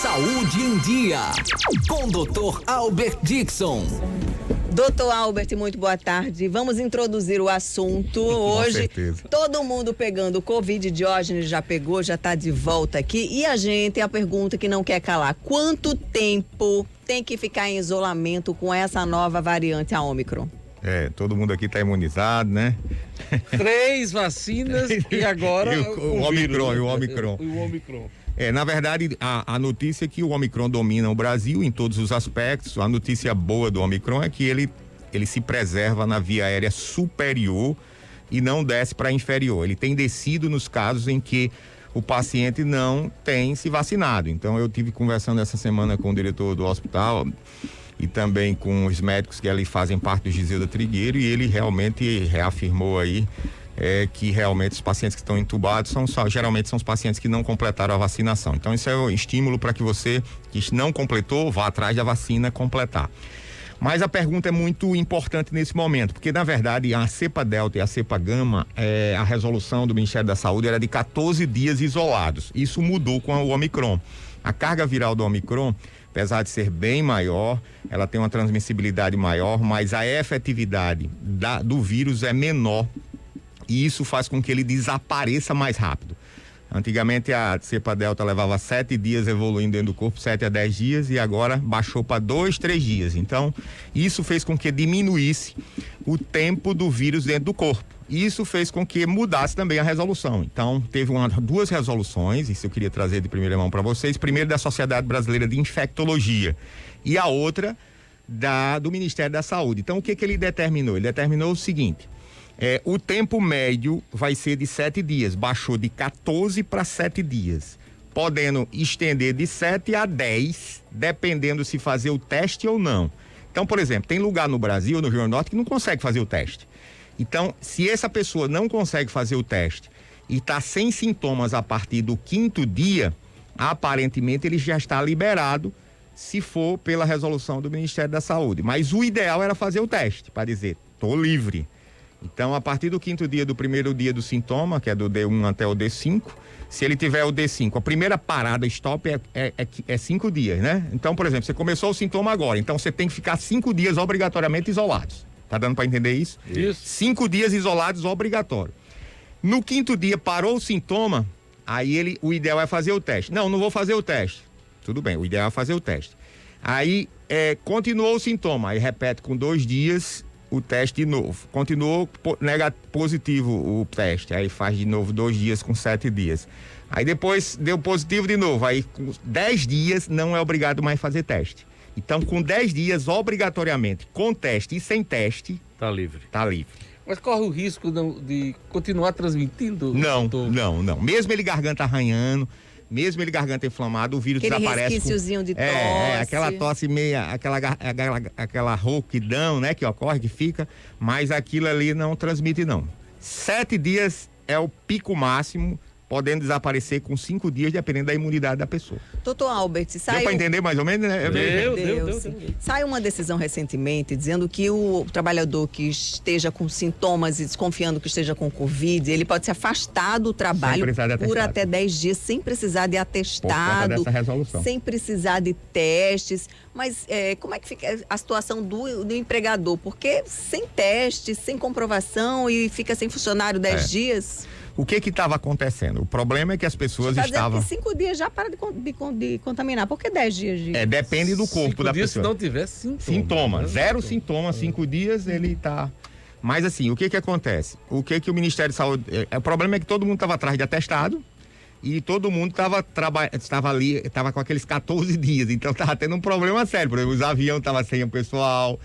Saúde em Dia, com Dr. Albert Dixon. Doutor Albert, muito boa tarde. Vamos introduzir o assunto. Hoje, certeza. Todo mundo pegando Covid, Diógenes já pegou, já está de volta aqui. E a pergunta que não quer calar: quanto tempo tem que ficar em isolamento com essa nova variante, a Ômicron? Todo mundo aqui está imunizado, né? 3 vacinas e agora o Ômicron. O Ômicron. Na verdade, a notícia é que o Ômicron domina o Brasil em todos os aspectos. A notícia boa do Ômicron é que ele se preserva na via aérea superior e não desce para inferior. Ele tem descido nos casos em que o paciente não tem se vacinado. Então, eu tive conversando essa semana com o diretor do hospital e também com os médicos que ali fazem parte do Giselda Trigueiro, e ele realmente reafirmou aí que realmente os pacientes que estão entubados geralmente são os pacientes que não completaram a vacinação. Então, isso é um estímulo para que você que não completou vá atrás da vacina completar. Mas a pergunta é muito importante nesse momento, porque na verdade a cepa delta e a cepa gama, a resolução do Ministério da Saúde era de 14 dias isolados. Isso mudou com o Ômicron. A carga viral do Ômicron, apesar de ser bem maior, ela tem uma transmissibilidade maior, mas a efetividade do vírus é menor. E isso faz com que ele desapareça mais rápido. Antigamente a cepa delta levava 7 dias evoluindo dentro do corpo, 7 a 10 dias, e agora baixou para 2, 3 dias. Então, isso fez com que diminuísse o tempo do vírus dentro do corpo. Isso fez com que mudasse também a resolução. Então, teve duas resoluções, isso eu queria trazer de primeira mão para vocês. Primeiro, da Sociedade Brasileira de Infectologia, e a outra do Ministério da Saúde. Então, o que ele determinou? Ele determinou o seguinte: o tempo médio vai ser de 7 dias, baixou de 14 para 7 dias, podendo estender de 7 a 10, dependendo se fazer o teste ou não. Então, por exemplo, tem lugar no Brasil, no Rio Grande do Norte, que não consegue fazer o teste. Então, se essa pessoa não consegue fazer o teste e está sem sintomas a partir do 5º dia, aparentemente ele já está liberado, se for pela resolução do Ministério da Saúde. Mas o ideal era fazer o teste, para dizer, estou livre. Então, a partir do 5º dia, do primeiro dia do sintoma, que é do D1 até o D5, se ele tiver o D5, a primeira parada, stop, é 5 dias, né? Então, por exemplo, você começou o sintoma agora, então você tem que ficar 5 dias obrigatoriamente isolados. Tá dando para entender isso? Isso. 5 dias isolados obrigatório. No 5º dia, parou o sintoma, aí o ideal é fazer o teste. Não vou fazer o teste. Tudo bem, o ideal é fazer o teste. Aí, continuou o sintoma, aí repete com 2 dias o teste de novo. Continuou positivo o teste, aí faz de novo 2 dias com 7 dias. Aí depois deu positivo de novo, aí com 10 dias não é obrigado mais fazer teste. Então, com 10 dias, obrigatoriamente, com teste e sem teste, Tá livre. tá livre. Mas corre o risco de continuar transmitindo? Não. Mesmo ele garganta arranhando, mesmo ele garganta inflamado, o vírus Aquele desaparece. resquíciozinho de tosse. Aquela tosse meia, aquela rouquidão, né, que ocorre, que fica, mas aquilo ali não transmite, não. 7 dias é o pico máximo, podendo desaparecer com 5 dias, dependendo da imunidade da pessoa. Doutor Albert, Deu para entender mais ou menos, né? Deu. Saiu uma decisão recentemente dizendo que o trabalhador que esteja com sintomas e desconfiando que esteja com Covid, ele pode se afastar do trabalho por até 10 dias, sem precisar de atestado, dessa resolução. sem precisar de testes. Mas como é que fica a situação do empregador? Porque sem teste, sem comprovação e fica sem funcionário 10 dias... O que estava acontecendo? O problema é que as pessoas estavam... que 5 dias já para de contaminar. Por que 10 dias de... Depende do corpo da pessoa. Se não tiver sintomas. 0 sintomas, 5 dias ele tá... Mas assim, o que acontece? O que o Ministério de Saúde... O problema é que todo mundo estava atrás de atestado e todo mundo estava com aqueles 14 dias. Então estava tendo um problema sério. Por exemplo, os aviões estavam sem o pessoal.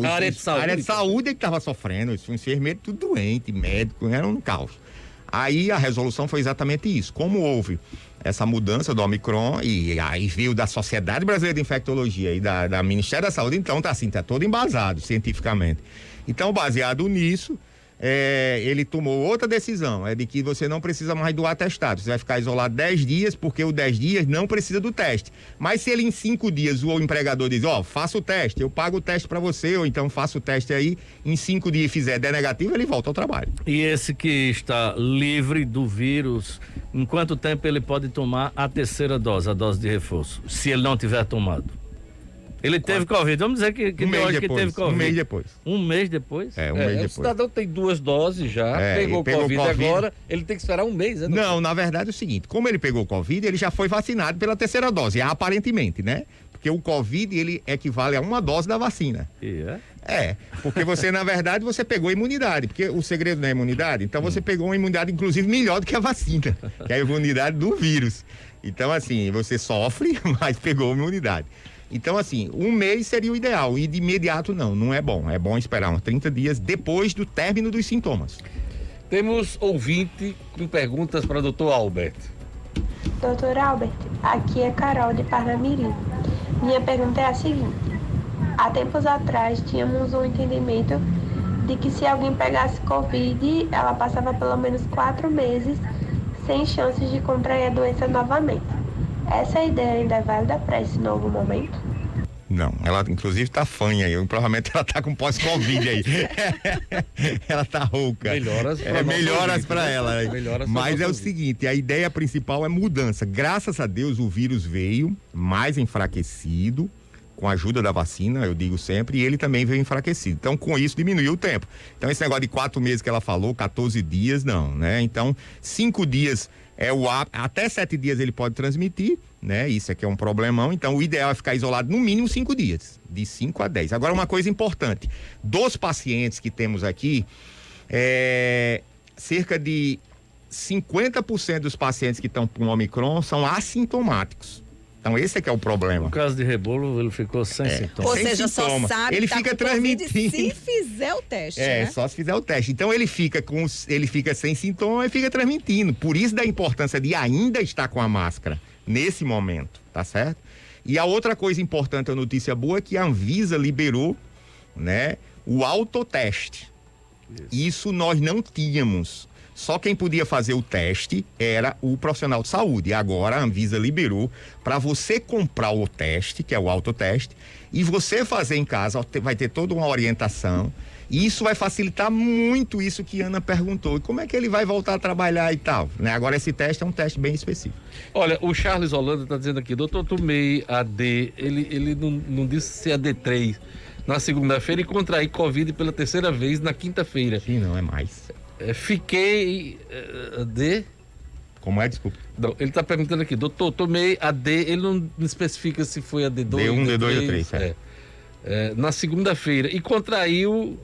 A área de saúde que estava sofrendo. Os enfermeiros tudo doente, médico, era um caos. Aí a resolução foi exatamente isso. Como houve essa mudança do Ômicron e aí veio da Sociedade Brasileira de Infectologia e da Ministério da Saúde, então tá todo embasado cientificamente. Então, baseado nisso, ele tomou outra decisão, é de que você não precisa mais do atestado, você vai ficar isolado 10 dias, porque o 10 dias não precisa do teste. Mas se ele em 5 dias, o empregador diz, faça o teste, eu pago o teste para você, ou então faça o teste aí, em 5 dias fizer der negativo, ele volta ao trabalho. E esse que está livre do vírus, em quanto tempo ele pode tomar a terceira dose, a dose de reforço, se ele não tiver tomado? Ele teve Covid, vamos dizer que um mês que depois, teve Covid. Um mês depois. Um mês depois? Um mês depois. O cidadão tem 2 doses já, pegou COVID agora, ele tem que esperar um mês, né? Não, na verdade é o seguinte, como ele pegou Covid, ele já foi vacinado pela terceira dose, aparentemente, né? Porque o Covid, ele equivale a uma dose da vacina. Porque você, na verdade, você pegou a imunidade, porque o segredo não é a imunidade, então você pegou uma imunidade, inclusive, melhor do que a vacina, que é a imunidade do vírus. Então, assim, você sofre, mas pegou a imunidade. Então, assim, um mês seria o ideal, e de imediato não é bom. É bom esperar uns 30 dias depois do término dos sintomas. Temos ouvinte com perguntas para o doutor Albert. Doutor Albert, aqui é Carol de Parnamirim. Minha pergunta é a seguinte: há tempos atrás tínhamos um entendimento de que se alguém pegasse Covid, ela passava pelo menos 4 meses sem chances de contrair a doença novamente. Essa ideia ainda é válida para esse novo momento? Não, ela inclusive tá fanha aí, provavelmente ela tá com pós-Covid aí. Ela tá rouca. Melhoras para ela. Mas é o seguinte, a ideia principal é mudança. Graças a Deus o vírus veio mais enfraquecido, com a ajuda da vacina, eu digo sempre, e ele também veio enfraquecido. Então, com isso, diminuiu o tempo. Então, esse negócio de 4 meses que ela falou, 14 dias, não, né? Então, 5 dias até 7 dias ele pode transmitir, né? Isso aqui é um problemão. Então, o ideal é ficar isolado no mínimo 5 dias, de 5 a 10. Agora, uma coisa importante: dos pacientes que temos aqui, cerca de 50% dos pacientes que estão com Omicron são assintomáticos. Então, esse é que é o problema. No caso de Rebolo, ele ficou sem sintomas. Ou seja, só sabe ele fica transmitindo se fizer o teste, né? Só se fizer o teste. Então, ele fica sem sintoma e fica transmitindo. Por isso da importância de ainda estar com a máscara nesse momento, tá certo? E a outra coisa importante, a notícia boa, é que a Anvisa liberou, né, o autoteste. Isso nós não tínhamos. Só quem podia fazer o teste era o profissional de saúde. E agora a Anvisa liberou para você comprar o teste, que é o autoteste, e você fazer em casa, vai ter toda uma orientação. E isso vai facilitar muito isso que Ana perguntou. E como é que ele vai voltar a trabalhar e tal? Né? Agora esse teste é um teste bem específico. Olha, o Charles Holanda está dizendo aqui, doutor, tomei AD, ele não disse se é AD3 na segunda-feira e contraí Covid pela 3ª vez na quinta-feira. Sim, não é mais. Fiquei AD. Como é? Desculpa. Não, ele está perguntando aqui, doutor, tomei AD, ele não especifica se foi AD2, D1, D2 ou 3, na segunda-feira e contraiu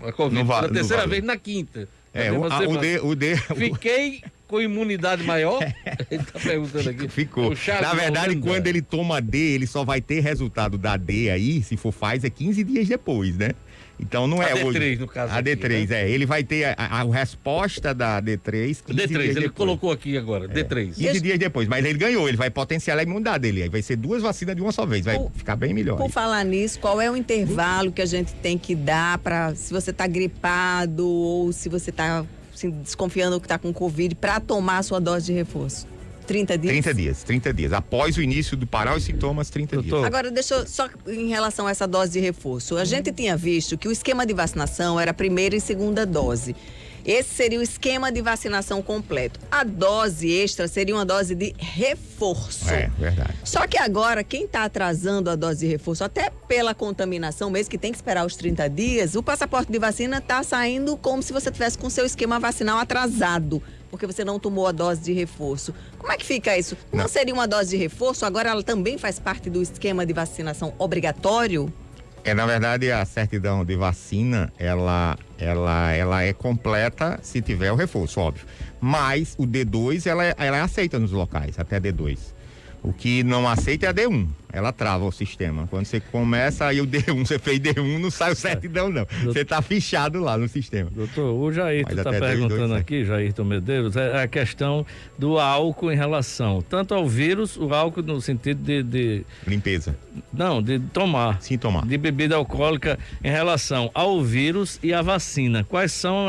a Covid pela 3ª vez na quinta. O D. Fiquei com imunidade maior? Ele está perguntando aqui. Ficou. Na verdade, quando ele toma D, ele só vai ter resultado da D aí, se for Pfizer, 15 dias depois, né? Então não é a D3, hoje. no caso. A aqui, D3, né? Ele vai ter a resposta da D3. D3, ele depois colocou aqui agora, D3. 15 dias depois, mas ele ganhou, ele vai potenciar a imunidade dele. Aí vai ser 2 vacinas de uma só vez, vai ficar bem melhor. Por falar nisso, qual é o intervalo que a gente tem que dar para, se você está gripado ou se você está assim, desconfiando que está com Covid, para tomar a sua dose de reforço? 30 dias? 30 dias. Após o início do parar os sintomas, 30 dias. Agora, deixa eu só em relação a essa dose de reforço. A gente tinha visto que o esquema de vacinação era a 1ª e 2ª dose. Esse seria o esquema de vacinação completo. A dose extra seria uma dose de reforço. É, verdade. Só que agora, quem está atrasando a dose de reforço, até pela contaminação mesmo, que tem que esperar os 30 dias, o passaporte de vacina está saindo como se você tivesse com seu esquema vacinal atrasado, porque você não tomou a dose de reforço. Como é que fica isso? Não seria uma dose de reforço? Agora ela também faz parte do esquema de vacinação obrigatório? Na verdade, a certidão de vacina, ela é completa se tiver o reforço, óbvio. Mas o D2, ela é aceita nos locais, até D2. O que não aceita é a D1. Ela trava o sistema. Quando você começa, aí o D1, você fez D1, não sai o certidão, não. Você tá fichado lá no sistema. Doutor, o Jairton está perguntando aqui, Jairton Medeiros, é a questão do álcool em relação, tanto ao vírus, o álcool no sentido de limpeza. Não, de tomar. Sim, tomar. De bebida alcoólica em relação ao vírus e à vacina. Quais são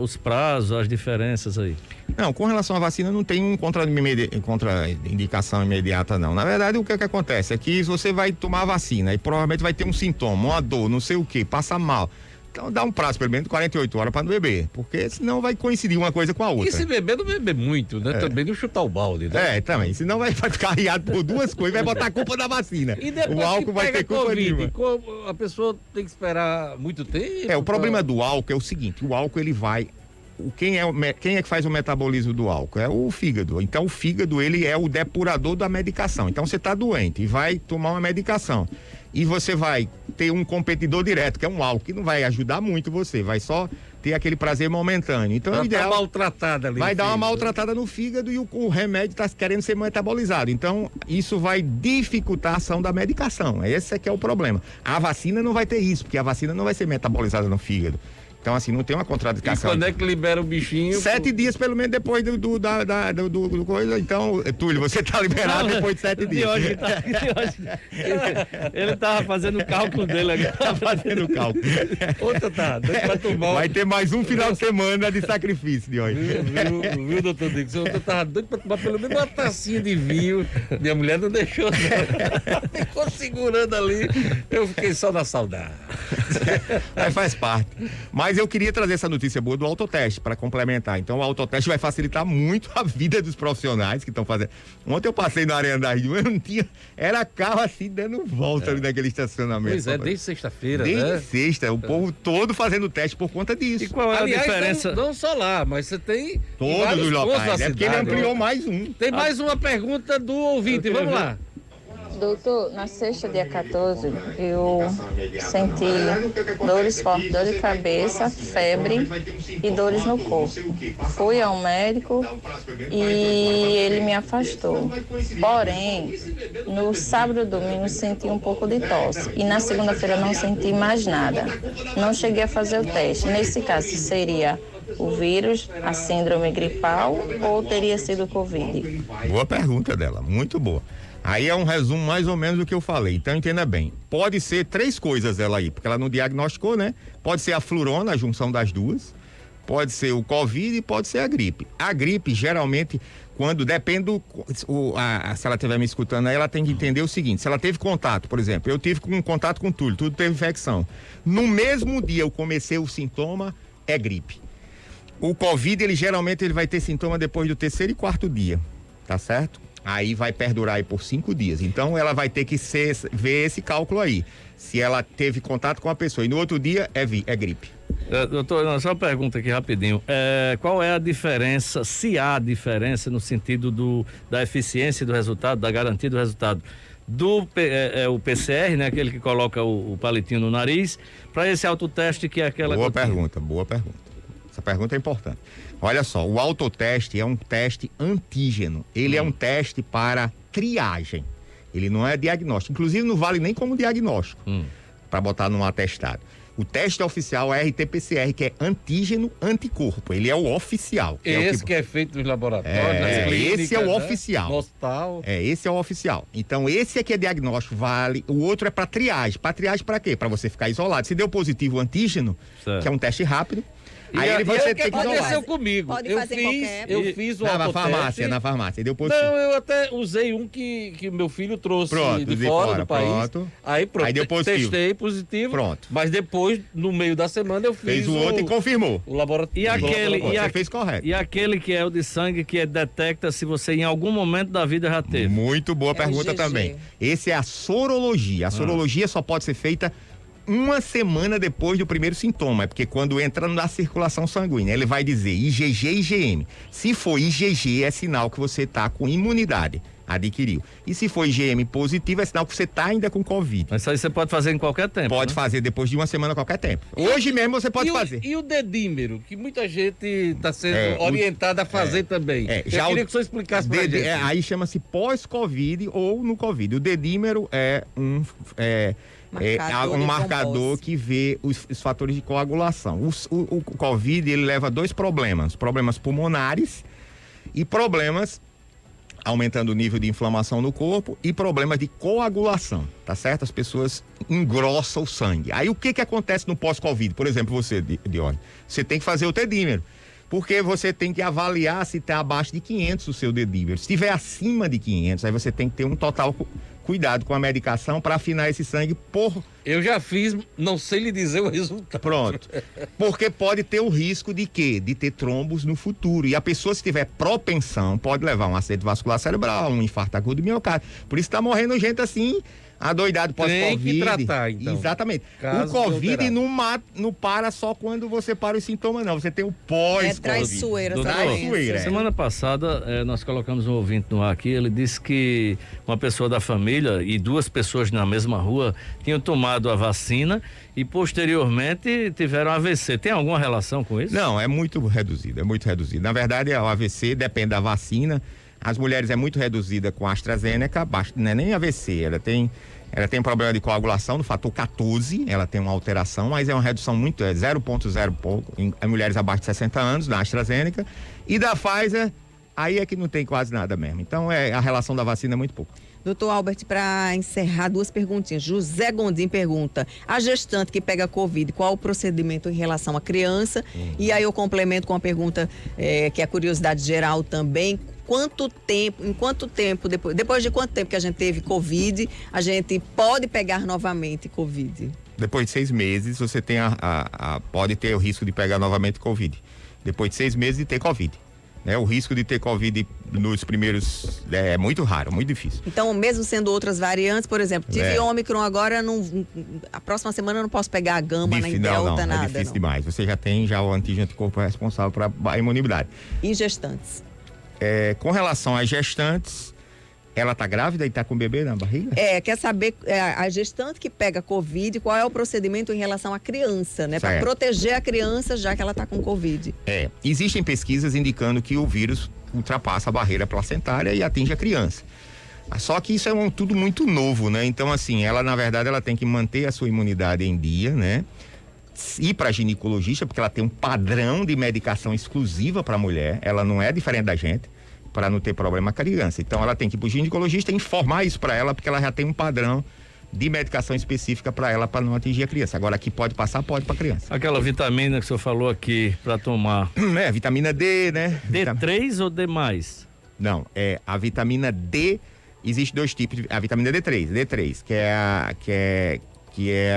os prazos, as diferenças aí? Não, com relação à vacina não tem contraindicação imediata, não. Na verdade, o que acontece é que você vai tomar a vacina e provavelmente vai ter um sintoma, uma dor, não sei o que, passa mal. Então dá um prazo, pelo menos, de 48 horas para não beber, porque senão vai coincidir uma coisa com a outra. E se beber, não beber muito, né? Também não chutar o balde, né? Também. Senão vai ficar arriado por duas coisas, vai botar a culpa da vacina. E depois o álcool vai ter culpa nenhuma. A pessoa tem que esperar muito tempo? O problema do álcool é o seguinte, o álcool ele vai... Quem é que faz o metabolismo do álcool? É o fígado. Então o fígado ele é o depurador da medicação. Então você está doente e vai tomar uma medicação e você vai ter um competidor direto, que é um álcool, que não vai ajudar muito você, vai só ter aquele prazer momentâneo. Então é ideal. Maltratada ali. Vai dar uma maltratada no fígado e o remédio está querendo ser metabolizado. Então isso vai dificultar a ação da medicação. Esse é que é o problema. A vacina não vai ter isso, porque a vacina não vai ser metabolizada no fígado. Então, assim, não tem uma contraindicação. E quando é que libera o bichinho? 7 dias, pelo menos, depois do coisa. Então, Túlio, você tá liberado depois de 7 dias. Ele tava fazendo o cálculo dele aqui. Tá fazendo o cálculo. Vai ter mais um final de semana de sacrifício de hoje. Viu, doutor Dico? Eu tava doido pra tomar pelo menos uma tacinha de vinho. Minha mulher não deixou, não. Ficou segurando ali. Eu fiquei só na saudade. Mas faz parte. Mas eu queria trazer essa notícia boa do autoteste para complementar. Então o autoteste vai facilitar muito a vida dos profissionais que estão fazendo. Ontem eu passei na Arena da Rio, eu não tinha, era carro assim dando volta ali naquele estacionamento. Pois é, desde sexta-feira, né? Desde sexta, o povo todo fazendo teste por conta disso. E qual é a diferença? Não só lá, mas você tem todos os locais, porque ele ampliou mais um. Tem mais uma pergunta do ouvinte, vamos lá. Doutor, na sexta, dia 14, eu senti dores fortes, dor de cabeça, febre e dores no corpo. Fui ao médico e ele me afastou. Porém, no sábado e domingo senti um pouco de tosse e na segunda-feira não senti mais nada. Não cheguei a fazer o teste. Nesse caso, seria o vírus, a síndrome gripal ou teria sido o Covid? Boa pergunta dela, muito boa. Aí é um resumo mais ou menos do que eu falei, então entenda bem. Pode ser 3 coisas ela aí, porque ela não diagnosticou, né? Pode ser a flurona, a junção das duas, pode ser o Covid e pode ser a gripe. A gripe, geralmente, quando depende se ela estiver me escutando aí, ela tem que entender o seguinte: se ela teve contato, por exemplo, eu tive contato com o Túlio, tudo teve infecção. No mesmo dia eu comecei o sintoma, é gripe. O Covid, ele geralmente vai ter sintoma depois do 3º e 4º dia, tá certo? Aí vai perdurar aí por 5 dias. Então ela vai ter que ver esse cálculo aí. Se ela teve contato com a pessoa e no outro dia é gripe. Doutor, só uma pergunta aqui rapidinho. Qual é a diferença, se há diferença no sentido da eficiência do resultado, da garantia do resultado o PCR, né? Aquele que coloca o palitinho no nariz, para esse autoteste que é aquela... Boa pergunta. Essa pergunta é importante. Olha só, o autoteste é um teste antígeno. Ele é um teste para triagem. Ele não é diagnóstico. Inclusive, não vale nem como diagnóstico para botar num atestado. O teste oficial é RT-PCR, que é antígeno-anticorpo. Ele é o oficial. Esse que é feito nos laboratórios, nas clínicas, esse é o oficial. No hospital. Esse é o oficial. Então, esse aqui é diagnóstico, vale. O outro é para triagem. Para triagem para quê? Para você ficar isolado. Se deu positivo o antígeno, certo, que é um teste rápido, aí ele você tem que isolar. Aconteceu comigo. Eu fiz o autoteste. Na farmácia, deu positivo. Não, eu até usei um que meu filho trouxe de fora do país. Aí deu positivo. Testei positivo. Pronto. Mas depois, no meio da semana, eu fiz fez o outro e confirmou. O laboratório. Você fez correto. E aquele que é o de sangue, que detecta se você em algum momento da vida já teve. Muito boa pergunta também. Esse é a sorologia. A sorologia só pode ser feita uma semana depois do primeiro sintoma, porque quando entra na circulação sanguínea, ele vai dizer IgG e IgM. Se for IgG, é sinal que você está com imunidade. adquiriu. E se for IgM positivo, é sinal que você está ainda com Covid. Mas isso aí você pode fazer em qualquer tempo. Pode fazer depois de uma semana, qualquer tempo. Hoje mesmo você pode fazer. E o dedímero, que muita gente está sendo orientada a fazer também. Eu queria que você explicasse pra gente. Aí chama-se pós-Covid ou no Covid. O dedímero é um marcador que vê os fatores de coagulação. O Covid, ele leva a dois problemas pulmonares e problemas aumentando o nível de inflamação no corpo e problemas de coagulação, tá certo? As pessoas engrossam o sangue. Aí o que acontece no pós-Covid? Por exemplo, você, Dione, você tem que fazer o dedímero, porque você tem que avaliar se está abaixo de 500 o seu dedímero. Se estiver acima de 500, aí você tem que ter um total cuidado com a medicação para afinar esse sangue Eu já fiz, não sei lhe dizer o resultado. Pronto. Porque pode ter o risco de quê? De ter trombos no futuro. E a pessoa, se tiver propensão, pode levar um acidente vascular cerebral, um infarto agudo do miocárdio. Por isso está morrendo gente assim, adoidado pós-Covid. Tem que tratar, então. Exatamente. O Covid não para só quando você para os sintomas, não. Você tem o pós-Covid. É traiçoeira. Semana passada, nós colocamos um ouvinte no ar aqui, ele disse que uma pessoa da família e duas pessoas na mesma rua tinham tomado a vacina e posteriormente tiveram AVC. Tem alguma relação com isso? Não, é muito reduzido, Na verdade, o AVC depende da vacina. As mulheres é muito reduzida com a AstraZeneca, não é nem AVC, ela tem problema de coagulação no fator 14, ela tem uma alteração, mas é uma redução muito, 0,0 pouco, em mulheres abaixo de 60 anos, na AstraZeneca, e da Pfizer, aí é que não tem quase nada mesmo. Então, a relação da vacina é muito pouco. Doutor Albert, para encerrar, duas perguntinhas. José Gondim pergunta: a gestante que pega Covid, qual o procedimento em relação à criança? E aí eu complemento com uma pergunta que é curiosidade geral também. Em quanto tempo, depois de quanto tempo que a gente teve Covid, a gente pode pegar novamente Covid? Depois de 6 meses, você tem pode ter o risco de pegar novamente Covid. Depois de 6 meses de ter Covid. O risco de ter Covid nos primeiros é muito raro, muito difícil. Então, mesmo sendo outras variantes, por exemplo, tive Ômicron agora, a próxima semana eu não posso pegar a gama, nem delta, nada. É difícil demais. Você já tem o anticorpo responsável para a imunidade. E gestantes? Com relação às gestantes, ela está grávida e está com o bebê na barriga? Quer saber a gestante que pega Covid, qual é o procedimento em relação à criança, né? Para proteger a criança, já que ela está com Covid. Existem pesquisas indicando que o vírus ultrapassa a barreira placentária e atinge a criança. Só que isso é tudo muito novo, né? Então, assim, na verdade, ela tem que manter a sua imunidade em dia, né? Ir para ginecologista, porque ela tem um padrão de medicação exclusiva para a mulher, ela não é diferente da gente, para não ter problema com a criança. Então ela tem que ir para o ginecologista e informar isso para ela, porque ela já tem um padrão de medicação específica para ela, para não atingir a criança. Agora, aqui pode passar, pode para a criança. Aquela vitamina que o senhor falou aqui para tomar. Vitamina D, né? D3 ou D+? Não, a vitamina D, existe 2 tipos, a vitamina D3, que é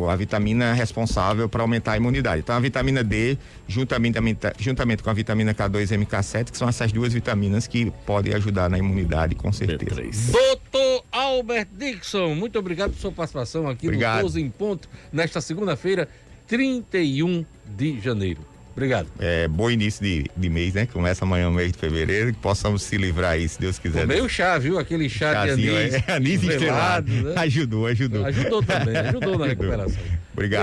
a vitamina responsável para aumentar a imunidade. Então, a vitamina D, juntamente com a vitamina K2 e MK7, que são essas 2 vitaminas que podem ajudar na imunidade, com certeza. D3. Doutor Albert Dickson, muito obrigado por sua participação aqui no 12 em Ponto, nesta segunda-feira, 31 de janeiro. Obrigado. Bom início de mês, né? Começa amanhã o mês de fevereiro, que possamos se livrar aí, se Deus quiser. Meio chá, viu? Aquele chá de anis. Anis estrelado, né? Ajudou. Ajudou também, ajudou na recuperação. Obrigado.